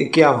51।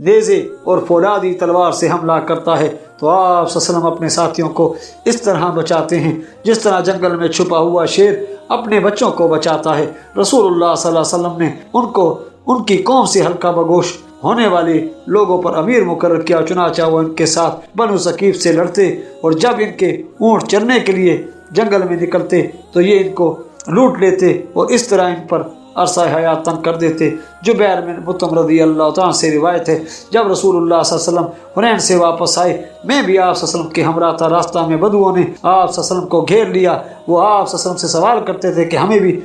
نیزے اور فولادی تلوار سے حملہ کرتا ہے تو آپ صلی اللہ علیہ وسلم اپنے ساتھیوں کو اس طرح بچاتے ہیں جس طرح جنگل میں چھپا ہوا شیر اپنے بچوں کو بچاتا ہے۔ رسول اللہ صلی اللہ علیہ وسلم نے ان کو ان کی قوم سے ہلکا بگوش ہونے والے لوگوں پر امیر مقرر کیا، چنانچہ وہ ان کے ساتھ بنو ثقیف سے لڑتے اور جب ان کے اونٹ چرنے کے لیے جنگل میں نکلتے تو یہ ان کو لوٹ لیتے اور اس طرح ان پر عرصہ حیات تنگ کر دیتے۔ جبیر بن مطعم رضی اللہ تعالیٰ سے روایت ہے، جب رسول اللہ صلی اللہ علیہ وسلم حنین سے واپس آئے، میں بھی آپ صلی اللہ علیہ وسلم کے ہمراہ تھا۔ راستہ میں بدوؤں نے آپ صلی اللہ علیہ وسلم کو گھیر لیا، وہ آپ صلی اللہ علیہ وسلم سے سوال کرتے تھے کہ ہمیں بھی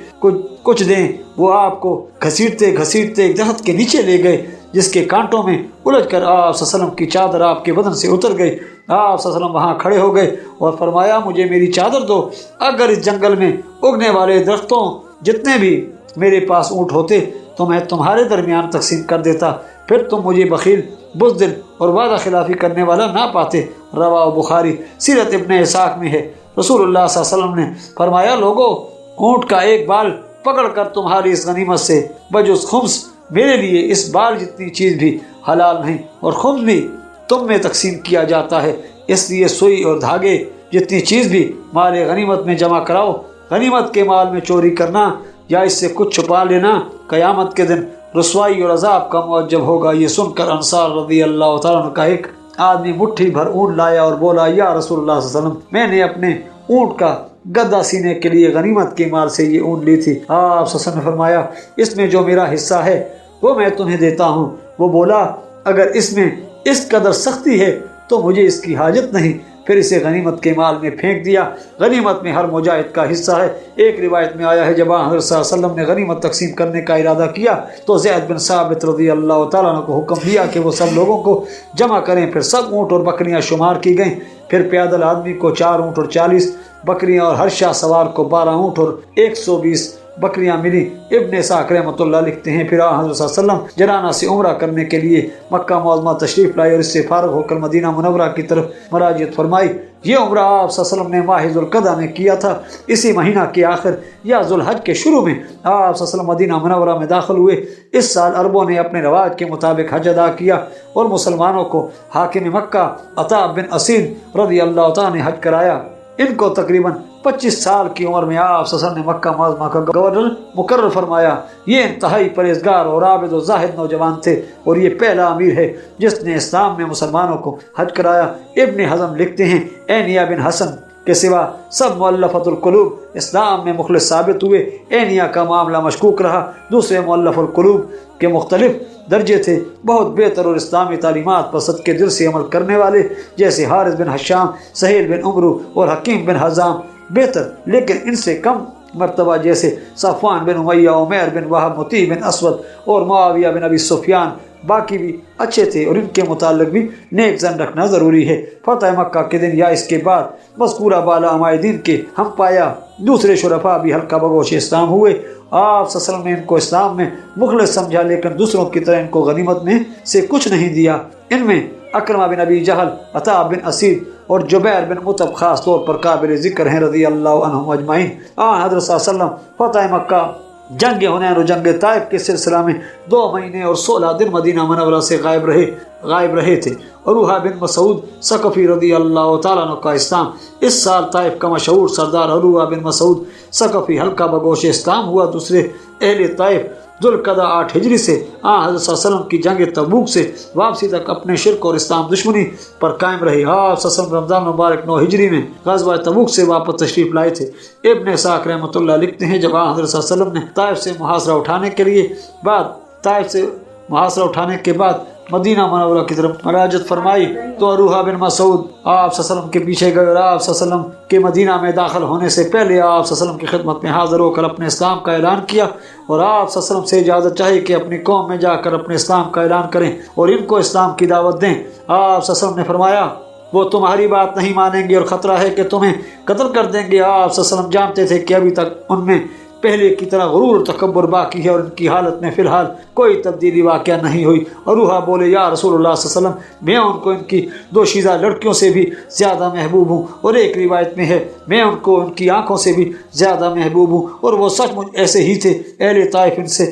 کچھ دیں۔ وہ آپ کو گھسیٹتے گھسیٹتے ایک درخت کے نیچے لے گئے جس کے کانٹوں میں الجھ کر آپ صلی اللہ علیہ وسلم کی چادر آپ کے بدن سے اتر گئی۔ آپ صلی اللہ علیہ وسلم وہاں کھڑے ہو گئے اور فرمایا مجھے میری چادر دو، اگر اس جنگل میں اگنے والے درختوں جتنے بھی میرے پاس اونٹ ہوتے تو میں تمہارے درمیان تقسیم کر دیتا، پھر تم مجھے بخیل، بزدل اور وعدہ خلافی کرنے والا نہ پاتے۔ رواہ بخاری۔ سیرت ابن اسحاق میں ہے، رسول اللہ صلی اللہ علیہ وسلم نے فرمایا لوگو، اونٹ کا ایک بال پکڑ کر تمہاری اس غنیمت سے بجز خمس میرے لیے اس بال جتنی چیز بھی حلال نہیں، اور خمس بھی تم میں تقسیم کیا جاتا ہے، اس لیے سوئی اور دھاگے جتنی چیز بھی مال غنیمت میں جمع کراؤ۔ غنیمت کے مال میں چوری کرنا یا اس سے کچھ چھپا لینا قیامت کے دن رسوائی اور عذاب کا موجب ہوگا۔ یہ سن کر انصار رضی اللہ تعالیٰ عنہ کا ایک آدمی مٹھی بھر اونٹ لایا اور بولا یا رسول اللہ صلی اللہ علیہ وسلم، میں نے اپنے اونٹ کا گدا سینے کے لیے غنیمت کے مال سے یہ اونٹ لی تھی۔ آپ صلی اللہ علیہ وسلم نے فرمایا اس میں جو میرا حصہ ہے وہ میں تمہیں دیتا ہوں۔ وہ بولا اگر اس میں اس قدر سختی ہے تو مجھے اس کی حاجت نہیں، پھر اسے غنیمت کے مال میں پھینک دیا۔ غنیمت میں ہر مجاہد کا حصہ ہے۔ ایک روایت میں آیا ہے جب حضرت صلی اللہ علیہ وسلم نے غنیمت تقسیم کرنے کا ارادہ کیا تو زید بن ثابت رضی اللہ تعالیٰ عنہ کو حکم دیا کہ وہ سب لوگوں کو جمع کریں، پھر سب اونٹ اور بکریاں شمار کی گئیں، پھر پیدل آدمی کو 4 اونٹ اور 40 بکریاں اور ہر شاہ سوار کو 12 اونٹ اور 120 بکریاں ملی۔ ابن اسحاق رحمۃ اللہ لکھتے ہیں پھر حضرت صلی اللہ علیہ وسلم جرانہ سے عمرہ کرنے کے لیے مکہ معظمہ تشریف لائے اور اس سے فارغ ہو کر مدینہ منورہ کی طرف مراجعت فرمائی۔ یہ عمرہ آپ صلی اللہ علیہ وسلم نے ماہ ذوالقعدہ میں کیا تھا۔ اسی مہینہ کے آخر یا ذوالحج کے شروع میں آپ صلی اللہ علیہ وسلم مدینہ منورہ میں داخل ہوئے۔ اس سال عربوں نے اپنے رواج کے مطابق حج ادا کیا اور مسلمانوں کو حاکم مکہ عطا بن اسید رضی اللہ تعالیٰ نے حج کرایا۔ ان کو تقریباً 25 سال کی عمر میں آپ صلی اللہ علیہ وسلم نے مکہ معظمہ کا گورنر مقرر فرمایا۔ یہ انتہائی پرہیزگار اور عابد و زاہد نوجوان تھے اور یہ پہلا امیر ہے جس نے اسلام میں مسلمانوں کو حج کرایا۔ ابن حزم لکھتے ہیں اینیہ بن حسن کے سوا سب مؤلفۃ القلوب اسلام میں مخلص ثابت ہوئے۔ اینیہ کا معاملہ مشکوک رہا۔ دوسرے مؤلف القلوب کے مختلف درجے تھے، بہت بہتر اور اسلامی تعلیمات پر صدقے دل سے عمل کرنے والے جیسے حارث بن حشام، سہیل بن عمرو اور حکیم بن حزام بہتر، لیکن ان سے کم مرتبہ جیسے صفوان بن امیہ، عمیر بن وہب، مطیع بن اسود اور معاویہ بن ابی سفیان باقی بھی اچھے تھے اور ان کے متعلق بھی نیک ظن رکھنا ضروری ہے۔ فتح مکہ کے دن یا اس کے بعد مذکورہ بالا عمائدین کے ہم پایا دوسرے شرفاء بھی ہلکا بگوش اسلام ہوئے۔ آپ صلی اللہ علیہ وسلم نے ان کو اسلام میں مخلص سمجھا لیکن دوسروں کی طرح ان کو غنیمت میں سے کچھ نہیں دیا۔ ان میں اکرمہ بن ابی جہل، عطا بن اسید اور جبیر بن مطعم خاص طور پر قابل ذکر ہیں رضی اللہ عنہم اجمعین۔ حضرت صلی اللہ علیہ وسلم فتح مکہ، جنگ حنین اور جنگ طائف کے سلسلہ میں 2 مہینے اور 16 دن مدینہ منورہ سے غائب رہے تھے۔ عروہ بن مسعود ثقفی رضی اللہ تعالیٰ عنہ کا اسلام۔ اس سال طائف کا مشہور سردار عروہ بن مسعود ثقفی ہلکا بگوش اسلام ہوا۔ دوسرے اہل طائف ذوالقعدہ 8 ہجری سے حضرت صلی اللہ علیہ وسلم کی جنگ تبوک سے واپسی تک اپنے شرک اور اسلام دشمنی پر قائم رہے۔ آپ صلی اللہ علیہ وسلم رمضان مبارک 9 ہجری میں غزوہ تبوک سے واپس تشریف لائے تھے۔ ابن اسحاق رحمۃ اللہ لکھتے ہیں جب حضرت صلی اللہ علیہ وسلم نے طائف سے محاصرہ اٹھانے کے بعد مدینہ منورہ کی طرف مراجعت فرمائی تو عروہ بن مسعود آپ صلی اللہ علیہ وسلم کے پیچھے گئے اور آپ صلی اللہ علیہ وسلم کے مدینہ میں داخل ہونے سے پہلے آپ صلی اللہ علیہ وسلم کی خدمت میں حاضر ہو کر اپنے اسلام کا اعلان کیا اور آپ صلی اللہ علیہ وسلم سے اجازت چاہی کہ اپنی قوم میں جا کر اپنے اسلام کا اعلان کریں اور ان کو اسلام کی دعوت دیں۔ آپ صلی اللہ علیہ وسلم نے فرمایا وہ تمہاری بات نہیں مانیں گے اور خطرہ ہے کہ تمہیں قتل کر دیں گے۔ آپ صلی اللہ علیہ وسلم جانتے تھے کہ ابھی تک ان میں پہلے کی طرح غرور اور تکبر باقی ہے اور ان کی حالت میں فی الحال کوئی تبدیلی واقع نہیں ہوئی۔ عروہ بولے یا رسول اللہ صلی اللہ علیہ وسلم میں ان کو ان کی 2 شیزہ لڑکیوں سے بھی زیادہ محبوب ہوں، اور ایک روایت میں ہے میں ان کو ان کی آنکھوں سے بھی زیادہ محبوب ہوں، اور وہ سچ مچ ایسے ہی تھے۔ اہل طائف ان سے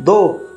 2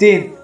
3,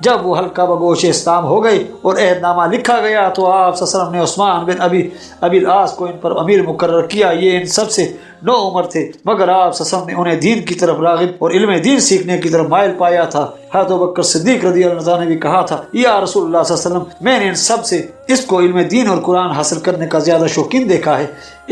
جب وہ حلقہ بگوش اسلام ہو گئی اور عہد نامہ لکھا گیا تو آپ صلی اللہ علیہ وسلم نے عثمان بن ابی العاص کو ان پر امیر مقرر کیا۔ یہ ان سب سے نو عمر تھے، مگر آپ صلی اللہ علیہ وسلم نے انہیں دین کی طرف راغب اور علم دین سیکھنے کی طرف مائل پایا تھا۔ حضرت ابوبکر صدیق رضی اللہ عنہ نے بھی کہا تھا، یا رسول اللہ صلی اللہ علیہ وسلم، میں نے ان سب سے اس کو علم دین اور قرآن حاصل کرنے کا زیادہ شوقین دیکھا ہے۔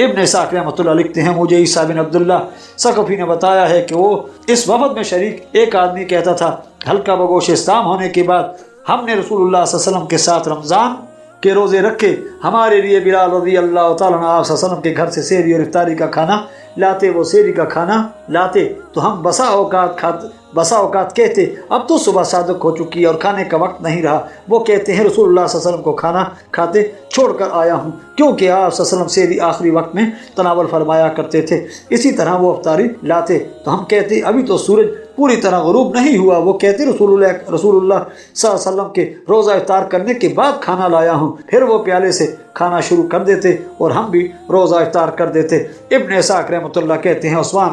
ابن اسحاق رحمۃ اللہ لکھتے ہیں، مجھے عیسیٰ بن عبداللہ ثقفی نے بتایا ہے کہ وہ اس وفد میں شریک ایک آدمی کہتا تھا، حلقہ بگوش اسلام ہونے کے بعد ہم نے رسول اللہ صلی اللہ علیہ وسلم کے ساتھ رمضان کے روزے رکھے، ہمارے لیے بلال رضی اللہ تعالیٰ عنہ آپ صلی اللہ علیہ وسلم کے گھر سے سحری اور افطاری کا کھانا لاتے، وہ سحری کا کھانا لاتے تو ہم بسا اوقات کہتے، اب تو صبح صادق ہو چکی ہے اور کھانے کا وقت نہیں رہا۔ وہ کہتے ہیں رسول اللہ صلی اللہ علیہ وسلم کو کھانا کھاتے چھوڑ کر آیا ہوں، کیونکہ آپ صلی اللہ علیہ وسلم سحری آخری وقت میں تناول فرمایا کرتے تھے۔ اسی طرح وہ افطاری لاتے تو ہم کہتے ابھی تو سورج پوری طرح غروب نہیں ہوا۔ وہ کہتے رسول اللہ صلی اللہ علیہ وسلم کے روزہ افطار کرنے کے بعد کھانا لایا ہوں، پھر وہ پیالے سے کھانا شروع کر دیتے اور ہم بھی روزہ افطار کر دیتے۔ ابن اسحاق رحمۃ اللہ کہتے ہیں، عثمان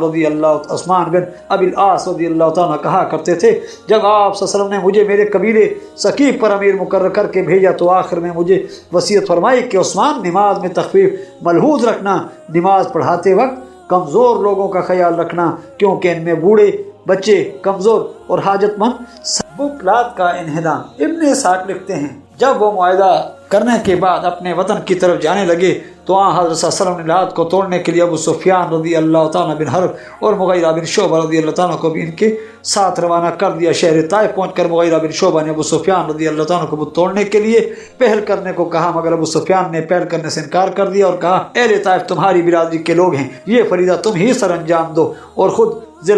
بن ابی العاص رضی اللہ تعالیٰ کہا کرتے تھے، جب آپ صلی اللہ علیہ وسلم نے مجھے میرے قبیلے ثقیف پر امیر مقرر کر کے بھیجا تو آخر میں مجھے وصیت فرمائی کہ عثمان، نماز میں تخفیف ملحوظ رکھنا، نماز پڑھاتے وقت کمزور لوگوں کا خیال رکھنا، کیونکہ ان میں بوڑھے، بچے، کمزور اور حاجت مند بکلات کا انہدام۔ ابن اسحاق لکھتے ہیں، جب وہ معاہدہ کرنے کے بعد اپنے وطن کی طرف جانے لگے تو حضرت صلی اللہ علیہ وسلم نے لات کو توڑنے کے لیے ابو سفیان رضی اللہ تعالیٰ بن حرب اور مغیرہ بن شعبہ رضی اللہ تعالیٰ کو بھی ان کے ساتھ روانہ کر دیا۔ شہر طائف پہنچ کر مغیرہ بن شعبہ نے ابو سفیان رضی اللہ تعالیٰ کو بت توڑنے کے لیے پہل کرنے کو کہا، مگر ابو سفیان نے پہل کرنے سے انکار کر دیا اور کہا، اہل طائف تمہاری برادری کے لوگ ہیں، یہ فریضہ تم ہی سر انجام دو، اور خود ذی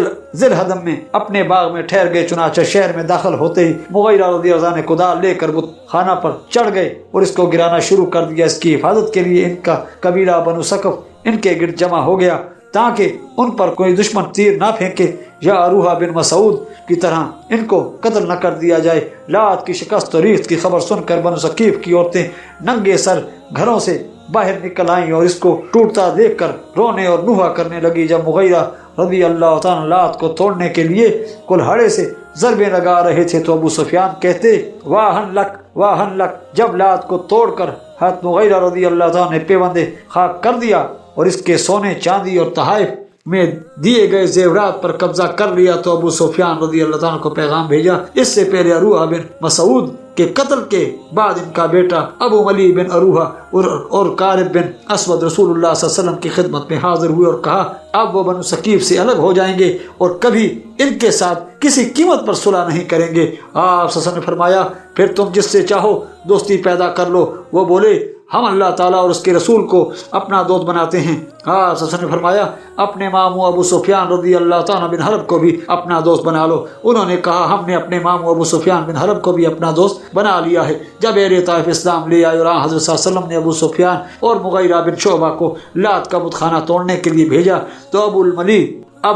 الحدم میں اپنے باغ میں ٹھہر گئے۔ چنانچہ شہر میں داخل ہوتے ہی مغیرہ رضی اللہ عنہ نے کدال لے کر بت خانہ پر چڑھ گئے اور اس کو گرانا شروع کر دیا۔ اس کی حفاظت کے لیے ان کا قبیلہ بنو ثقف ان کے گرد جمع ہو گیا تاکہ ان پر کوئی دشمن تیر نہ پھینکے یا اروحہ بن مسعود کی طرح ان کو قتل نہ کر دیا جائے۔ لات کی شکست و ریت کی خبر سن کر بنو ثقیف کی عورتیں ننگے سر گھروں سے باہر نکل آئیں اور اس کو ٹوٹتا دیکھ کر رونے اور نوحہ کرنے لگی۔ جب مغیرہ رضی اللہ تعالیٰ لات کو توڑنے کے لیے کلہاڑے سے ضربیں لگا رہے تھے تو ابو سفیان کہتے، واہن لک واہن لک۔ جب لات کو توڑ کر حضرت مغیرہ رضی اللہ تعالیٰ نے پیوندے خاک کر دیا اور اس کے سونے، چاندی اور تحائف میں دیے گئے زیورات پر قبضہ کر لیا تو ابو سفیان رضی اللہ تعالیٰ کو پیغام بھیجا، اس سے پہلے اروحہ بن مسعود کے قتل کے بعد ان کا بیٹا ابو ملی بن اروحہ اور قارب بن اسود رسول اللہ صلی اللہ علیہ وسلم کی خدمت میں حاضر ہوئے اور کہا، اب وہ بنو ثقیف سے الگ ہو جائیں گے اور کبھی ان کے ساتھ کسی قیمت پر صلح نہیں کریں گے۔ آپ صلی اللہ علیہ وسلم نے فرمایا، پھر تم جس سے چاہو دوستی پیدا کر لو۔ وہ بولے، ہم اللہ تعالیٰ اور اس کے رسول کو اپنا دوست بناتے ہیں۔ آپ صلی اللہ علیہ وسلم نے فرمایا، اپنے ماموں ابو سفیان رضی اللہ تعالیٰ بن حرب کو بھی اپنا دوست بنا لو۔ انہوں نے کہا، ہم نے اپنے ماموں ابو سفیان بن حرب کو بھی اپنا دوست بنا لیا ہے۔ جب اہل طائف اسلام لے آئے اور حضرت صلی اللہ علیہ وسلم نے ابو سفیان اور مغیرہ بن شعبہ کو لات کا بت خانہ توڑنے کے لیے بھیجا تو ابو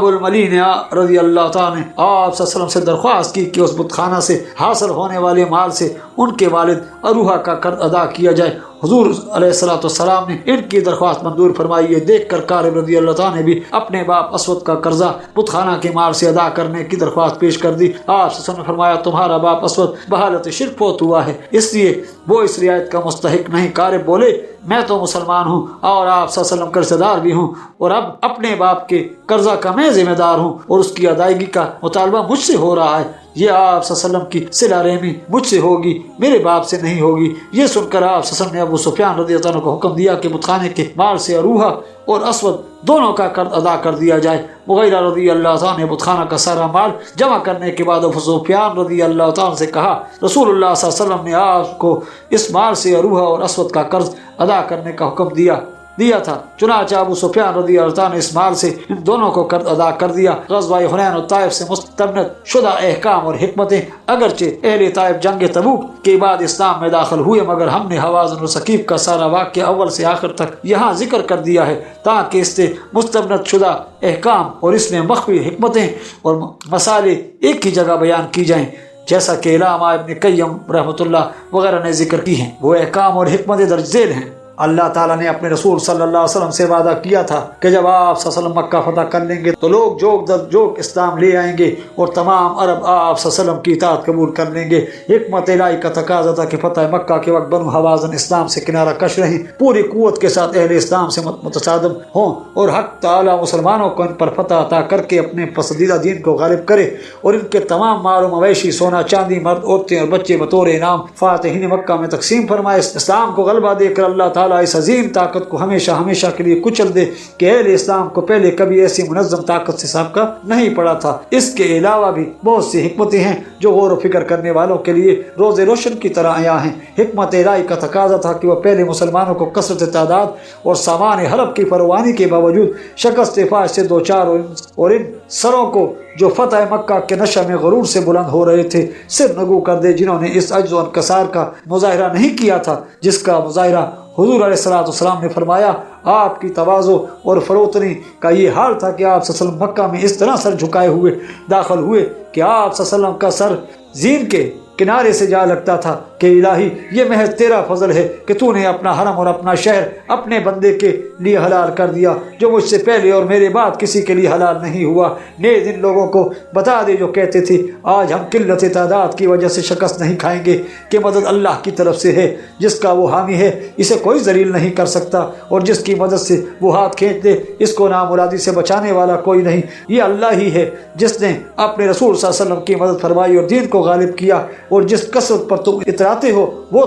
الملی نے رضی اللہ تعالیٰ نے آپ صلی اللہ علیہ وسلم سے درخواست کی کہ اس بت خانہ سے حاصل ہونے والے مال سے ان کے والد اروحہ کا قرض ادا کیا جائے۔ حضور علیہ السلام نے ان کی درخواست منظور فرمائی۔ یہ دیکھ کر قارب رضی اللہ تعالیٰ نے بھی اپنے باپ اسود کا قرضہ بت خانہ کے مال سے ادا کرنے کی درخواست پیش کر دی۔ آپ صلی اللہ علیہ وسلم نے فرمایا، تمہارا باپ اسود بحالت شرک فوت ہوا ہے، اس لیے وہ اس رعایت کا مستحق نہیں۔ قارب بولے، میں تو مسلمان ہوں اور آپ صلی اللہ علیہ وسلم کا رشتہ دار بھی ہوں، اور اب اپنے باپ کے قرضہ کا میں ذمہ دار ہوں اور اس کی ادائیگی کا مطالبہ مجھ سے ہو رہا ہے۔ یہ آپ صلی اللہ علیہ وسلم کی صلہ رحمی مجھ سے ہوگی، میرے باپ سے نہیں ہوگی۔ یہ سن کر آپ صلی اللہ علیہ وسلم نے ابو سفیان رضی اللہ عنہ کو حکم دیا کہ بت خانے کے مال سے اروحہ اور اسود دونوں کا قرض ادا کر دیا جائے۔ مغیرہ رضی اللہ تعالیٰ نے بت خانہ کا سارا مال جمع کرنے کے بعد ابو سفیان رضی اللہ تعالیٰ سے کہا، رسول اللہ صلی اللہ علیہ وسلم نے آپ کو اس مال سے اروحہ اور اسود کا قرض ادا کرنے کا حکم دیا تھا۔ چنانچہ ابو سفیان رضی اللہ تعالیٰ نے اس مال سے ان دونوں کو قرض ادا کر دیا۔ غزوہ حنین اور طائف سے مستمد شدہ احکام اور حکمتیں، اگرچہ اہل طائف جنگ تبوک کے بعد اسلام میں داخل ہوئے، مگر ہم نے حوازن و ثقیف کا سارا واقعہ اول سے آخر تک یہاں ذکر کر دیا ہے تاکہ اس سے مستمد شدہ احکام اور اس میں مخفی حکمتیں اور مسائل ایک ہی جگہ بیان کی جائیں، جیسا کہ علامہ ابن قیم رحمۃ اللہ وغیرہ نے ذکر کی ہیں۔ وہ احکام اور حکمتیں درج ذیل ہیں۔ اللہ تعالیٰ نے اپنے رسول صلی اللہ علیہ وسلم سے وعدہ کیا تھا کہ جب آپ صلی اللہ علیہ وسلم مکہ فتح کر لیں گے تو لوگ جوک در جوک اسلام لے آئیں گے اور تمام عرب آپ صلی اللہ علیہ وسلم کی اطاعت قبول کر لیں گے۔ حکمت الہی کا تقاضا تھا کہ فتح مکہ کے وقت بنو حوازن اسلام سے کنارہ کش رہیں، پوری قوت کے ساتھ اہل اسلام سے متصادم ہوں اور حق تعالیٰ مسلمانوں کو ان پر فتح عطا کر کے اپنے پسندیدہ دین کو غالب کرے اور ان کے تمام مال و مویشی، سونا چاندی، مرد عورتیں اور بچے بطور انعام فاتحین مکہ میں تقسیم فرمائے۔ اسلام کو غلبہ دے کر اللہ تعالیٰ اس عظیم طاقت کو ہمیشہ ہمیشہ کے لیے کچل دے کہ اہل اسلام کو پہلے کبھی ایسی منظم طاقت سے سابقہ نہیں پڑا تھا۔ اس کے علاوہ بھی بہت سی حکمتیں ہیں جو غور و فکر کرنے والوں کے لیے روز روشن کی طرح عیاں ہیں۔ حکمت الہی کا تقاضا تھا کہ وہ پہلے مسلمانوں کو کثرت تعداد اور سامان حرب کی فراوانی کے باوجود شکست فاش سے دوچار اور ان سروں کو جو فتح مکہ کے نشہ میں غرور سے بلند ہو رہے تھے سرنگو کر دے، جنہوں نے اس عجز و انکسار کا مظاہرہ نہیں کیا تھا جس کا مظاہرہ حضور علیہ السلام نے فرمایا۔ آپ کی تواضع اور فروتنی کا یہ حال تھا کہ آپ صلی اللہ علیہ وسلم مکہ میں اس طرح سر جھکائے ہوئے داخل ہوئے کہ آپ صلی اللہ علیہ وسلم کا سر زین کے کنارے سے جا لگتا تھا کہ الہی یہ محض تیرا فضل ہے کہ تو نے اپنا حرم اور اپنا شہر اپنے بندے کے لیے حلال کر دیا جو مجھ سے پہلے اور میرے بعد کسی کے لیے حلال نہیں ہوا۔ نیز ان لوگوں کو بتا دے جو کہتے تھے آج ہم قلت تعداد کی وجہ سے شکست نہیں کھائیں گے کہ مدد اللہ کی طرف سے ہے، جس کا وہ حامی ہے اسے کوئی ذلیل نہیں کر سکتا اور جس کی مدد سے وہ ہاتھ کھینچ دے اس کو نامرادی سے بچانے والا کوئی نہیں۔ یہ اللہ ہی ہے جس نے اپنے رسول صلی اللہ علیہ وسلم کی مدد فرمائی اور دین کو غالب کیا، اور جس کثرت پر تم اتراتے ہو وہ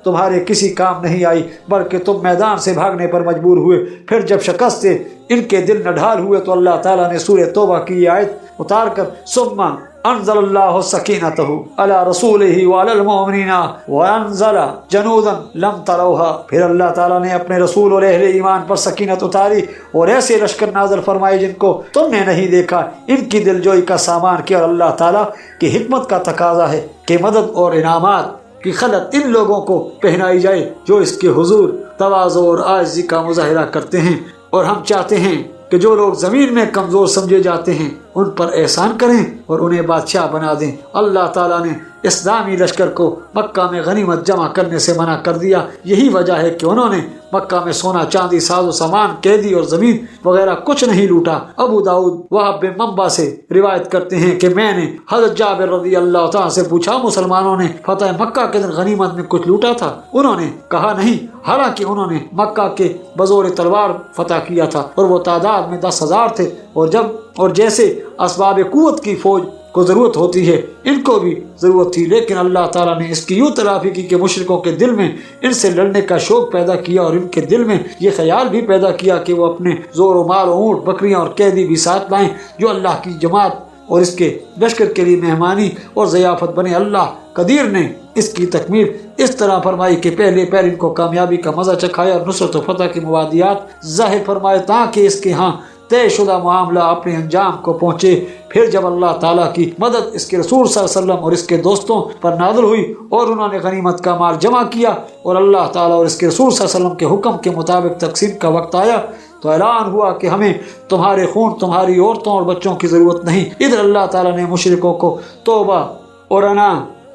تمہارے کسی کام نہیں آئی بلکہ تم میدان سے بھاگنے پر مجبور ہوئے۔ پھر جب شکست سے ان کے دل نڈھال ہوئے تو اللہ تعالیٰ نے سورہ توبہ کی یہ آیت اتار کر ثم انزل اللہ سکینتہ علی رسولہ وعلی المؤمنین وانزل جنودا لم تروها، پھر اللہ تعالیٰ نے اپنے رسول اور اہل ایمان پر سکینت اتاری اور ایسے لشکر نازل فرمائے جن کو تم نے نہیں دیکھا۔ ان کی دلجوئی کا سامان کیا اور اللہ تعالیٰ کی حکمت کا تقاضا ہے کہ مدد اور انعامات کی خلط ان لوگوں کو پہنائی جائے جو اس کے حضور تواضع اور عاجزی کا مظاہرہ کرتے ہیں، اور ہم چاہتے ہیں کہ جو لوگ زمین میں کمزور سمجھے جاتے ہیں ان پر احسان کریں اور انہیں بادشاہ بنا دیں۔ اللہ تعالیٰ نے اسلامی لشکر کو مکہ میں غنیمت جمع کرنے سے منع کر دیا، یہی وجہ ہے کہ انہوں نے مکہ میں سونا چاندی ساز و سامان قیدی اور زمین وغیرہ کچھ نہیں لوٹا۔ ابو داؤد وہب بن منبع سے روایت کرتے ہیں کہ میں نے حضرت جابر رضی اللہ تعالیٰ سے پوچھا مسلمانوں نے فتح مکہ کے دن غنیمت میں کچھ لوٹا تھا؟ انہوں نے کہا نہیں، حالانکہ انہوں نے مکہ کے بزور تلوار فتح کیا تھا اور وہ تعداد میں 10,000 تھے، اور جیسے اسباب قوت کی فوج کو ضرورت ہوتی ہے ان کو بھی ضرورت تھی، لیکن اللہ تعالیٰ نے اس کی یوں تلافی کی کہ مشرکوں کے دل میں ان سے لڑنے کا شوق پیدا کیا اور ان کے دل میں یہ خیال بھی پیدا کیا کہ وہ اپنے زور و مال و اونٹ بکریاں اور قیدی بھی ساتھ لائیں جو اللہ کی جماعت اور اس کے لشکر کے لیے مہمانی اور ضیافت بنے۔ اللہ قدیر نے اس کی تکمیل اس طرح فرمائی کہ پہلے ان کو کامیابی کا مزہ چکھایا اور نصرت و فتح کی موادیات ظاہر فرمائے تاکہ اس کے ہاں طے شدہ معاملہ اپنے انجام کو پہنچے۔ پھر جب اللہ تعالیٰ کی مدد اس کے رسول صلی اللہ علیہ وسلم اور اس کے دوستوں پر نازل ہوئی اور انہوں نے غنیمت کا مال جمع کیا اور اللہ تعالیٰ اور اس کے رسول صلی اللہ علیہ وسلم کے حکم کے مطابق تقسیم کا وقت آیا تو اعلان ہوا کہ ہمیں تمہارے خون، تمہاری عورتوں اور بچوں کی ضرورت نہیں۔ ادھر اللہ تعالیٰ نے مشرکوں کو توبہ اور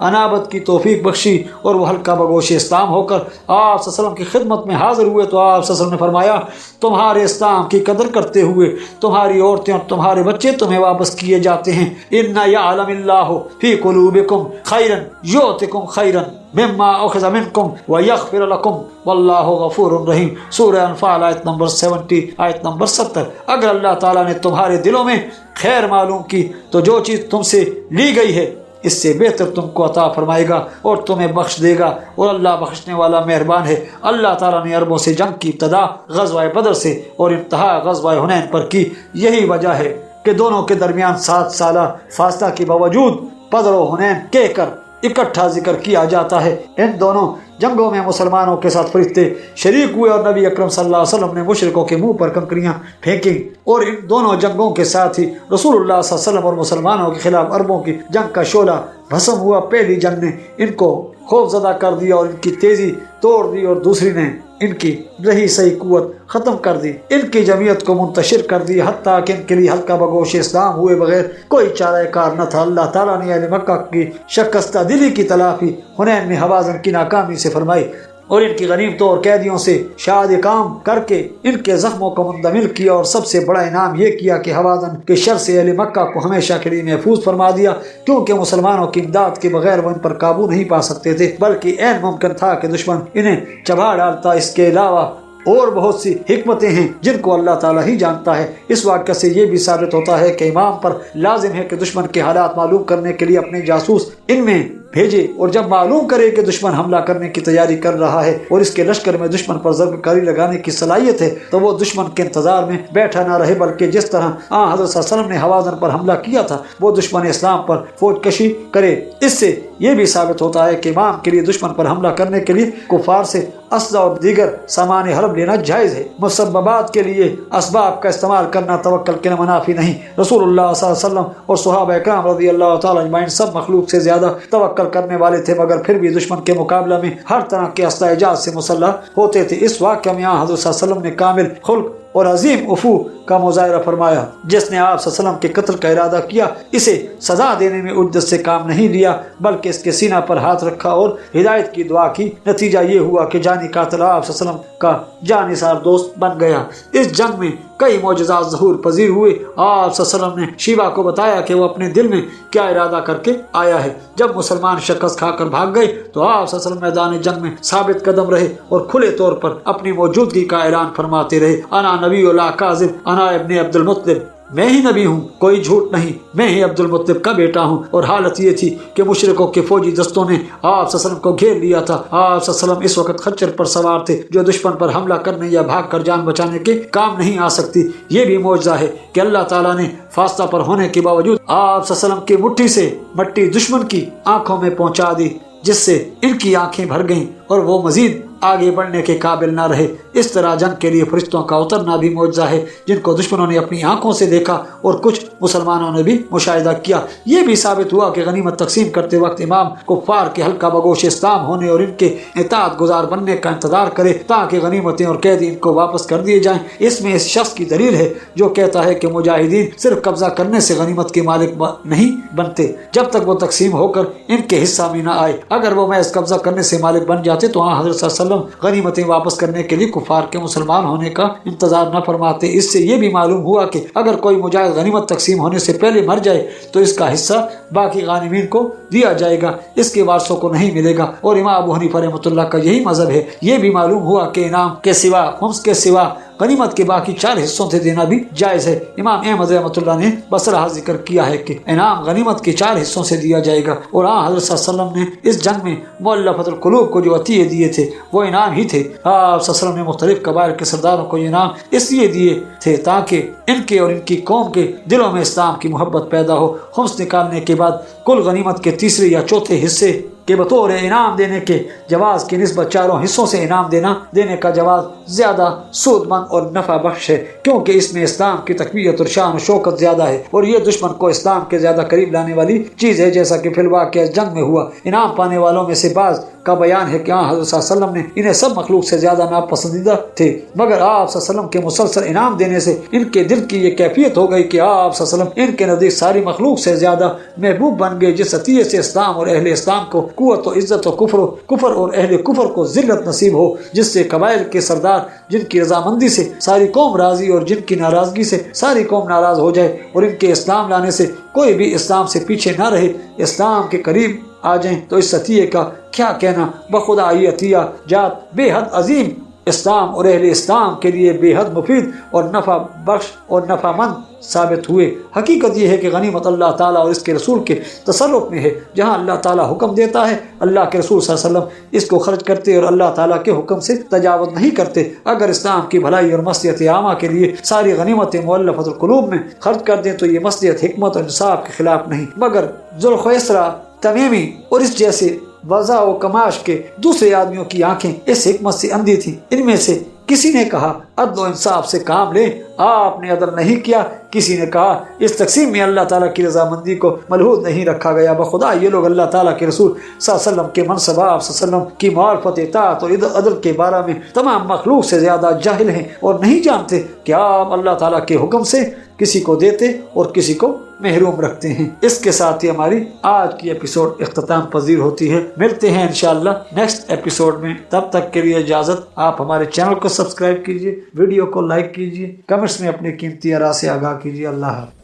انابت کی توفیق بخشی اور وہ ہلکا بگوش اسلام ہو کر آپ صلی اللہ علیہ وسلم کی خدمت میں حاضر ہوئے تو آپ صلی اللہ علیہ وسلم نے فرمایا تمہارے اسلام کی قدر کرتے ہوئے تمہاری عورتیں اور تمہارے بچے تمہیں واپس کیے جاتے ہیں۔ ان یعلم اللہ فی قلوبکم خیرا یؤتکم خیرا مما اخذ منکم ویغفر لکم واللہ غفور رحیم، سورہ انفال آیت نمبر 70 آیت نمبر 70۔ اگر اللہ تعالیٰ نے تمہارے دلوں میں خیر معلوم کی تو جو چیز تم سے لی گئی ہے اس سے بہتر تم کو عطا فرمائے گا اور تمہیں بخش دے گا، اور اللہ بخشنے والا مہربان ہے۔ اللہ تعالیٰ نے عربوں سے جنگ کی ابتدا غزوہ بدر سے اور انتہا غزوہ حنین پر کی۔ یہی وجہ ہے کہ دونوں کے درمیان 7 سالہ فاصلہ کے باوجود بدر و حنین کہہ کر اکٹھا ذکر کیا جاتا ہے۔ ان دونوں جنگوں میں مسلمانوں کے ساتھ فرشتے شریک ہوئے اور نبی اکرم صلی اللہ علیہ وسلم نے مشرکوں کے منہ پر کنکریاں پھینکیں، اور ان دونوں جنگوں کے ساتھ ہی رسول اللہ صلی اللہ علیہ وسلم اور مسلمانوں کے خلاف عربوں کی جنگ کا شعلہ بھسم ہوا۔ پہلی جنگ نے ان کو خوف زدہ کر دیا اور ان کی تیزی توڑ دی، اور دوسری نے ان کی رہی صحیح قوت ختم کر دی، ان کی جمعیت کو منتشر کر دی، حتیٰ کہ ان کے لیے ہلکا بگوش اسلام ہوئے بغیر کوئی چارہ کار نہ تھا۔ اللہ تعالیٰ نے اہل مکہ کی شکستہ دلی کی تلافی حنین میں حوازن کی ناکامی سے فرمائی۔ اور ان کی غنیمتوں اور قیدیوں سے شاد کام کر کے ان کے زخموں کو مندمل کیا، اور سب سے بڑا انعام یہ کیا کہ ہوازن کے شر سے اہل مکہ کو ہمیشہ کے لیے محفوظ فرما دیا، کیونکہ مسلمانوں کی امداد کے بغیر وہ ان پر قابو نہیں پا سکتے تھے، بلکہ عین ممکن تھا کہ دشمن انہیں چبا ڈالتا۔ اس کے علاوہ اور بہت سی حکمتیں ہیں جن کو اللہ تعالیٰ ہی جانتا ہے۔ اس واقعہ سے یہ بھی ثابت ہوتا ہے کہ امام پر لازم ہے کہ دشمن کے حالات معلوم کرنے کے لیے اپنے جاسوس ان میں بھیجے، اور جب معلوم کرے کہ دشمن حملہ کرنے کی تیاری کر رہا ہے اور اس کے لشکر میں دشمن پر ضرب کاری لگانے کی صلاحیت ہے، تو وہ دشمن کے انتظار میں بیٹھا نہ رہے، بلکہ جس طرح حضرت صلی اللہ علیہ وسلم نے ہوازن پر حملہ کیا تھا وہ دشمن اسلام پر فوج کشی کرے۔ اس سے یہ بھی ثابت ہوتا ہے کہ امام کے لیے دشمن پر حملہ کرنے کے لیے کفار سے اسلحہ اور دیگر سامان حرب لینا جائز ہے۔ مسببات کے لیے اسباب کا استعمال کرنا توکل کے منافی نہیں۔ رسول اللہ صلی اللہ علیہ وسلم اور صحابہ اکرام رضی اللہ تعالیٰ اجمعین سب مخلوق سے زیادہ توکل کرنے والے تھے، مگر پھر بھی دشمن کے مقابلہ میں ہر طرح کے اسلحہ اجاز سے مسلح ہوتے تھے۔ اس واقعہ میں حضرت صلی اللہ علیہ وسلم نے کامل خلق اور عظیم افو کا مظاہرہ فرمایا۔ جس نے آپ صلی اللہ علیہ وسلم کے قتل کا ارادہ کیا، اسے سزا دینے میں عدت سے کام نہیں لیا، بلکہ اس کے سینہ پر ہاتھ رکھا اور ہدایت کی دعا کی۔ نتیجہ یہ ہوا کہ جانی قاتل آپ صلی اللہ علیہ وسلم کا جانثار دوست بن گیا۔ اس جنگ میں کئی معجزات ظہور پذیر ہوئے۔ آپ صلی اللہ علیہ وسلم نے شیبہ کو بتایا کہ وہ اپنے دل میں کیا ارادہ کر کے آیا ہے۔ جب مسلمان شکست کھا کر بھاگ گئے تو آپ صلی اللہ علیہ وسلم میدان جنگ میں ثابت قدم رہے اور کھلے طور پر اپنی موجودگی کا اعلان فرماتے رہے۔ انا نبی لا کاذب، انا ابن عبد المطلب، میں ہی نبی ہوں، کوئی جھوٹ نہیں، میں ہی عبد المطلب کا بیٹا ہوں۔ اور حالت یہ تھی کہ مشرکوں کے فوجی دستوں نے آپ صلی اللہ علیہ وسلم کو گھیر لیا تھا۔ آپ صلی اللہ علیہ وسلم اس وقت خچر پر سوار تھے جو دشمن پر حملہ کرنے یا بھاگ کر جان بچانے کے کام نہیں آ سکتی۔ یہ بھی معجزہ ہے کہ اللہ تعالیٰ نے فاصلہ پر ہونے کے باوجود آپ صلی اللہ علیہ وسلم کی مٹھی سے مٹی دشمن کی آنکھوں میں پہنچا دی، جس سے ان کی آنکھیں بھر گئیں اور وہ مزید آگے بڑھنے کے قابل نہ رہے۔ اس طرح جنگ کے لیے فرشتوں کا اترنا بھی معجزہ ہے جن کو دشمنوں نے اپنی آنکھوں سے دیکھا اور کچھ مسلمانوں نے بھی مشاہدہ کیا۔ یہ بھی ثابت ہوا کہ غنیمت تقسیم کرتے وقت امام کفار کے حلقہ بگوش اسلام ہونے اور ان کے اطاعت گزار بننے کا انتظار کرے تاکہ غنیمتیں اور قیدی ان کو واپس کر دیے جائیں۔ اس میں اس شخص کی دلیل ہے جو کہتا ہے کہ مجاہدین صرف قبضہ کرنے سے غنیمت کے مالک نہیں بنتے جب تک وہ تقسیم ہو کر ان کے حصہ میں نہ آئے۔ اگر وہ محض قبضہ کرنے سے مالک بن جاتے تو حضرت صلی اللہ علیہ وسلم غنیمتیں واپس کرنے کے لیے کفار کے مسلمان ہونے کا انتظار نہ فرماتے۔ اس سے یہ بھی معلوم ہوا کہ اگر کوئی مجاہد غنیمت تقسیم ہونے سے پہلے مر جائے تو اس کا حصہ باقی غانمین کو دیا جائے گا، اس کے وارثوں کو نہیں ملے گا، اور امام ابو حنیفہ رحمۃ اللہ کا یہی مذہب ہے۔ یہ بھی معلوم ہوا کہ انعام کے سوا، خمس کے سوا غنیمت کے باقی 4 حصوں سے دینا بھی جائز ہے۔ امام احمد رحمۃ اللہ نے بصرہ ذکر کیا ہے کہ انعام غنیمت کے 4 حصوں سے دیا جائے گا، اور حضرت صلی اللہ علیہ وسلم نے اس جنگ میں مؤلفۃ القلوب کو جو عطیے دیے تھے وہ انعام ہی تھے۔ آپ صلی اللہ علیہ وسلم نے مختلف قبائل کے سرداروں کو یہ انعام اس لیے دیے تھے تاکہ ان کے اور ان کی قوم کے دلوں میں اسلام کی محبت پیدا ہو۔ خمس نکالنے کے بعد کل غنیمت کے تیسرے یا چوتھے حصے کے بطور انعام دینے کے جواز کی نسبت 4 حصوں سے انعام دینے کا جواز زیادہ سود مند اور نفع بخش ہے، کیونکہ اس میں اسلام کی تقویت اور شان و شوکت زیادہ ہے، اور یہ دشمن کو اسلام کے زیادہ قریب لانے والی چیز ہے، جیسا کہ فی الواقع جنگ میں ہوا۔ انعام پانے والوں میں سے بعض کا بیان ہے کہ حضرت صلی اللہ علیہ وسلم نے انہیں سب مخلوق سے زیادہ ناپسندیدہ تھے، مگر آپ صلی اللہ علیہ وسلم کے مسلسل انعام دینے سے ان کے دل کی یہ کیفیت ہو گئی کہ آپ صلی اللہ علیہ وسلم ان کے نزدیک ساری مخلوق سے زیادہ محبوب بن گئے، جس عطیے سے اسلام اور اہل اسلام کو قوت و عزت و کفر اور اہل کفر کو ذلت نصیب ہو، جس سے قبائل کے سردار جن کی رضامندی سے ساری قوم راضی اور جن کی ناراضگی سے ساری قوم ناراض ہو جائے، اور ان کے اسلام لانے سے کوئی بھی اسلام سے پیچھے نہ رہے، اسلام کے قریب آ جائیں، تو اس عطیے کا کیا کہنا۔ بخدا یہ عطیہ جات بے حد عظیم، اسلام اور اہل اسلام کے لیے بے حد مفید اور نفع بخش اور نفع مند ثابت ہوئے۔ حقیقت یہ ہے کہ غنیمت اللہ تعالیٰ اور اس کے رسول کے تصرف میں ہے۔ جہاں اللہ تعالیٰ حکم دیتا ہے اللہ کے رسول صلی اللہ علیہ وسلم اس کو خرچ کرتے اور اللہ تعالیٰ کے حکم سے تجاوز نہیں کرتے۔ اگر اسلام کی بھلائی اور مصلحت عامہ کے لیے ساری غنیمتیں مؤلفۃ القلوب میں خرچ کر دیں تو یہ مصلحت حکمت اور انصاف کے خلاف نہیں، مگر ذوالخویسرہ تمیمی اور اس جیسے وضع و کماش کے دوسرے آدمیوں کی آنکھیں اس حکمت سے اندھی تھیں۔ ان میں سے کسی نے کہا عدل و انصاف سے کام لیں۔ آپ نے عدل نہیں کیا، کسی نے کہا اس تقسیم میں اللہ تعالیٰ کی رضامندی کو ملحوظ نہیں رکھا گیا، بخدا یہ لوگ اللہ تعالیٰ کے رسول صلی اللہ علیہ وسلم کے منصب آپ صلی اللہ علیہ وسلم کی معرفت، اطاعت اور عدل کے بارے میں تمام مخلوق سے زیادہ جاہل ہیں اور نہیں جانتے کہ آپ اللہ تعالیٰ کے حکم سے کسی کو دیتے اور کسی کو محروم رکھتے ہیں۔ اس کے ساتھ ہی ہماری آج کی ایپیسوڈ اختتام پذیر ہوتی ہے۔ ملتے ہیں انشاءاللہ نیکسٹ ایپیسوڈ میں، تب تک کے لیے اجازت۔ آپ ہمارے چینل کو سبسکرائب کیجیے، ویڈیو کو لائک کیجیے، کمنٹس میں اپنی قیمتی آراء سے آگاہ کیجیے۔ اللہ حافظ۔